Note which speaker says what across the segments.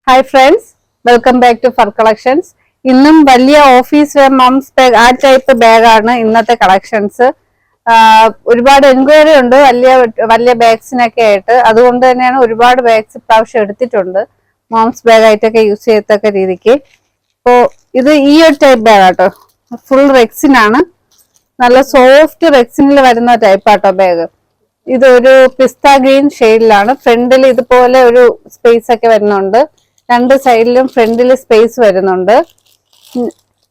Speaker 1: Hi friends, welcome back to Fur Collections. ഇന്നും വലിയ office wear moms bag ആ type ബാഗാണ് ഇന്നത്തെ കളക്ഷൻസ്. ഒരുപാട് എൻക്വയറി ഉണ്ട് വലിയ വലിയ ബാഗ്സിനൊക്കെ ആയിട്ട്. അതുകൊണ്ട് തന്നെയാണ് ഒരുപാട് ബാഗ്സ് ഇപ്രാവശ്യം എടുത്തിട്ടുണ്ട് മംസ് ബാഗ് ആയിട്ടൊക്കെ യൂസ് ചെയ്യത്തക്ക രീതിക്ക്. അപ്പോൾ ഇത് ഈ ഒരു ടൈപ്പ് ബാഗ് ആട്ടോ, ഫുൾ റെക്സിനാണ്. നല്ല സോഫ്റ്റ് റെക്സിനിൽ വരുന്ന ടൈപ്പ് ആട്ടോ ബാഗ്. ഇതൊരു പിസ്ത ഗ്രീൻ ഷെയ്ഡിലാണ്. ഫ്രണ്ടിൽ ഇതുപോലെ ഒരു സ്പേസ് ഒക്കെ വരുന്നുണ്ട്. രണ്ട് സൈഡിലും ഫ്രണ്ടിൽ സ്പേസ് വരുന്നുണ്ട്.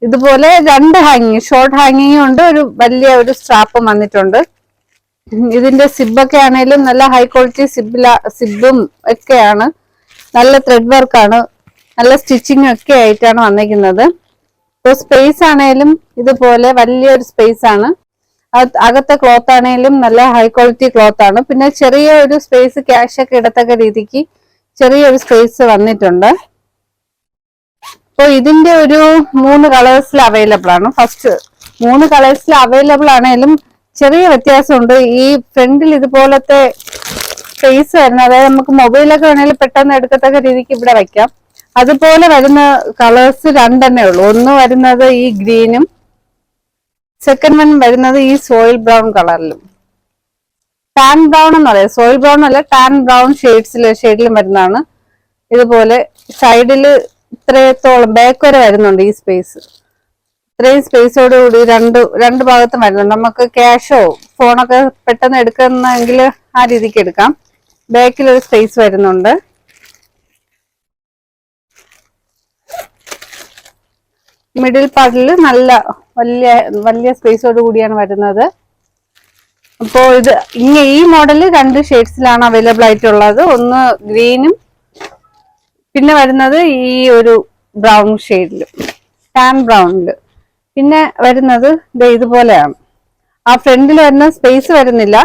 Speaker 1: ഇതുപോലെ രണ്ട് ഹാങ്ങിങ്, ഷോർട്ട് ഹാങ്ങിങ്ങും ഉണ്ട്, ഒരു വലിയ ഒരു സ്ട്രാപ്പും വന്നിട്ടുണ്ട്. ഇതിന്റെ സിബൊക്കെ ആണെങ്കിലും നല്ല ഹൈ ക്വാളിറ്റി സിബും ഒക്കെയാണ്. നല്ല ത്രെഡ് വർക്കാണ്, നല്ല സ്റ്റിച്ചിങ് ഒക്കെ ആയിട്ടാണ് വന്നിരിക്കുന്നത്. ഇപ്പോൾ സ്പേസ് ആണെങ്കിലും ഇതുപോലെ വലിയൊരു സ്പേസ് ആണ്. അകത്തെ ക്ലോത്ത് ആണെങ്കിലും നല്ല ഹൈ ക്വാളിറ്റി ക്ലോത്ത് ആണ്. പിന്നെ ചെറിയ ഒരു സ്പേസ് ക്യാഷ് ഒക്കെ ഇടത്തക്ക രീതിക്ക് ചെറിയൊരു സ്പേസ് വന്നിട്ടുണ്ട്. അപ്പോൾ ഇതിന്റെ ഒരു 3 കളേഴ്സിൽ അവൈലബിൾ ആണ്. ഫസ്റ്റ് 3 കളേഴ്സിൽ അവൈലബിൾ ആണെങ്കിലും ചെറിയ വ്യത്യാസമുണ്ട്. ഈ ഫ്രണ്ടിൽ ഇതുപോലത്തെ സ്പേസ് വരുന്നത്, അതായത് നമുക്ക് മൊബൈലൊക്കെ വേണമെങ്കിൽ പെട്ടെന്ന് എടുക്കത്തക്ക രീതിക്ക് ഇവിടെ വയ്ക്കാം. അതുപോലെ വരുന്ന കളേഴ്സ് രണ്ടെണ്ണേ ഉള്ളൂ. ഒന്ന് വരുന്നത് ഈ ഗ്രീനും, സെക്കൻഡ് വൺ വരുന്നത് ഈ സോയിൽ ബ്രൗൺ കളറിലും. ടാൻ ബ്രൗൺ എന്ന് പറയാം, സോയിൽ ബ്രൗൺ അല്ല, ടാൻ ബ്രൗൺ ഷെയ്ഡിലും വരുന്നതാണ്. ഇതുപോലെ സൈഡില് ഇത്രത്തോളം ബാക്ക് വരെ വരുന്നുണ്ട്. ഈ സ്പേസ് ഇത്രയും സ്പേസോട് കൂടി രണ്ട് ഭാഗത്തും വരുന്നുണ്ട്. നമുക്ക് ക്യാഷോ ഫോണൊക്കെ പെട്ടെന്ന് എടുക്കുന്നെങ്കിൽ ആ രീതിക്ക് എടുക്കാം. ബാക്കിലൊരു സ്പേസ് വരുന്നുണ്ട്. മിഡിൽ പാർട്ടിൽ നല്ല വലിയ സ്പേസോട് കൂടിയാണ് വരുന്നത്. അപ്പോൾ ഈ മോഡല് 2 ഷെയ്ഡ്സിലാണ് അവൈലബിൾ ആയിട്ടുള്ളത്. ഒന്ന് ഗ്രീനും പിന്നെ വരുന്നത് ഈ ഒരു ബ്രൗൺ ഷെയ്ഡിലും, ടാൻ ബ്രൗണില്. പിന്നെ വരുന്നത് ഇതുപോലെയാണ്. ആ ഫ്രണ്ടിൽ വരുന്ന സ്പേസ് വരുന്നില്ല.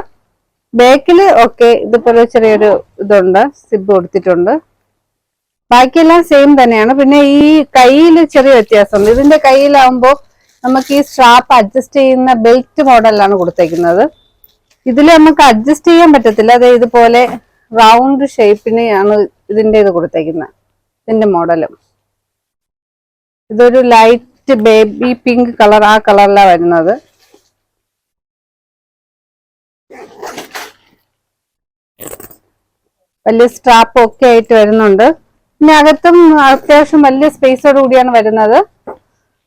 Speaker 1: ബാക്കില് ഒക്കെ ഇതുപോലെ ചെറിയൊരു ഇതുണ്ട്, സിബ് കൊടുത്തിട്ടുണ്ട്. ബാക്കിയെല്ലാം സെയിം തന്നെയാണ്. പിന്നെ ഈ കയ്യിൽ ചെറിയ വ്യത്യാസമുണ്ട്. ഇതിന്റെ കയ്യിലാവുമ്പോൾ നമുക്ക് ഈ സ്ട്രാപ്പ് അഡ്ജസ്റ്റ് ചെയ്യുന്ന ബെൽറ്റ് മോഡലാണ് കൊടുത്തേക്കുന്നത്. ഇതിൽ നമുക്ക് അഡ്ജസ്റ്റ് ചെയ്യാൻ പറ്റത്തില്ല. അത് ഇതുപോലെ റൗണ്ട് ഷേപ്പിനെയാണ് ഇതിന്റെ ഇത് കൊടുത്തേക്കുന്നത്, ഇതിന്റെ മോഡലും. ഇതൊരു ലൈറ്റ് ബേബി പിങ്ക് കളർ, ആ കളറിലാണ് വരുന്നത്. വലിയ സ്ട്രാപ്പ് ഒക്കെ ആയിട്ട് വരുന്നുണ്ട്. പിന്നെ അകത്തും അത്യാവശ്യം വലിയ സ്പേസോട് കൂടിയാണ് വരുന്നത്.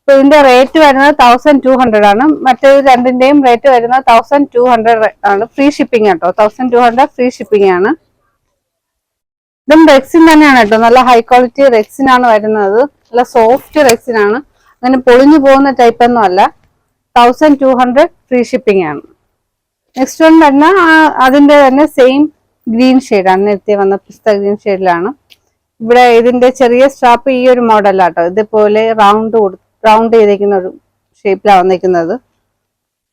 Speaker 1: അപ്പൊ ഇതിന്റെ റേറ്റ് വരുന്നത് 1200 ആണ്. മറ്റേത് രണ്ടിന്റെയും റേറ്റ് വരുന്നത് 1200 ആണ്. ഫ്രീ ഷിപ്പിംഗ് കേട്ടോ, 1200 ഫ്രീ ഷിപ്പിംഗ് ആണ്. ഇതും റെക്സിൻ തന്നെയാണ് കേട്ടോ, നല്ല ഹൈ ക്വാളിറ്റി റെക്സിൻ ആണ് വരുന്നത്. നല്ല സോഫ്റ്റ് റെക്സിൻ ആണ്, അങ്ങനെ പൊളിഞ്ഞു പോകുന്ന ടൈപ്പ് ഒന്നും അല്ല. 1200 ഫ്രീ ഷിപ്പിംഗ് ആണ്. നെക്സ്റ്റ് വൺ വരുന്ന അതിന്റെ തന്നെ സെയിം ഗ്രീൻ ഷെയ്ഡാണ്, നേരത്തെ വന്ന പിസ്ത ഗ്രീൻ ഷെയ്ഡിലാണ്. ഇവിടെ ഇതിന്റെ ചെറിയ സ്ട്രാപ്പ് ഈ ഒരു മോഡലാട്ടോ, ഇതുപോലെ റൗണ്ട് ചെയ്തേക്കുന്ന ഒരു ഷേപ്പിലാണ് വന്നിരിക്കുന്നത്.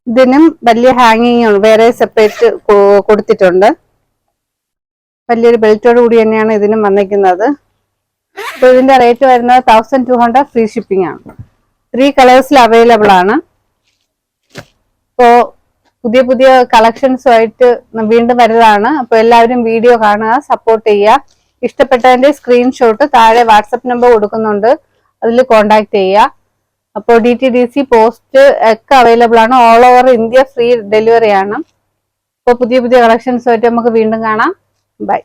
Speaker 1: ഇതിനും വലിയ ഹാങ്ങിങ് വേറെ സെപ്പറേറ്റ് കൊടുത്തിട്ടുണ്ട്. വലിയൊരു ബെൽറ്റോട് കൂടി തന്നെയാണ് ഇതിനും വന്നിരിക്കുന്നത്. അപ്പോൾ ഇതിന്റെ റേറ്റ് വരുന്നത് 1200 ഫ്രീ ഷിപ്പിംഗ് ആണ്. 3 കളേഴ്സിൽ അവൈലബിൾ ആണ്. ഇപ്പോൾ പുതിയ കളക്ഷൻസുമായിട്ട് വീണ്ടും വരുന്നതാണ്. അപ്പോൾ എല്ലാവരും വീഡിയോ കാണുക, സപ്പോർട്ട് ചെയ്യുക. ഇഷ്ടപ്പെട്ടതിന്റെ സ്ക്രീൻഷോട്ട് താഴെ വാട്സപ്പ് നമ്പർ കൊടുക്കുന്നുണ്ട്, അതിൽ കോണ്ടാക്ട് ചെയ്യുക. അപ്പോൾ DTDC പോസ്റ്റ് ഒക്കെ അവൈലബിൾ ആണ്. All over India free delivery ആണ്. അപ്പോൾ പുതിയ കളക്ഷൻസുമായിട്ട് നമുക്ക് വീണ്ടും കാണാം. ബൈ.